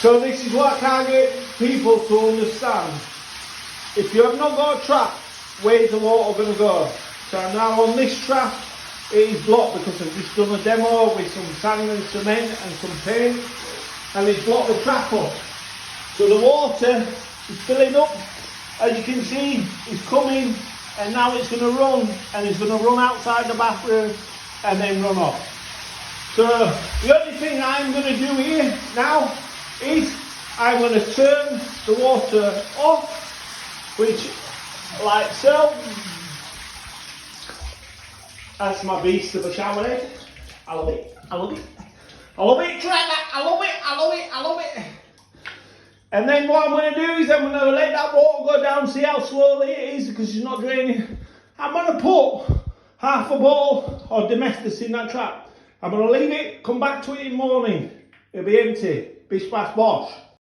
So this is what I can't get people to understand. If you have not got a trap, where's the water going to go? So now on this trap, it is blocked because I've just done a demo with some sand and cement and some paint, and it's blocked the trap up. So the water is filling up, as you can see, it's coming, and now it's going to run, and it's going to run outside the bathroom and then run off. So the only thing I'm going to do here now is I'm going to turn the water off, which like so. That's my beast of a shower head. I love it, I love it. I love it, Trevor, I love it, I love it, I love it. And then what I'm going to do is I'm going to let that water go down, see how slowly it is because it's not draining. I'm going to put half a bottle of domestic in that trap. I'm going to leave it, come back to it in the morning. It'll be empty. Bish bash bosh.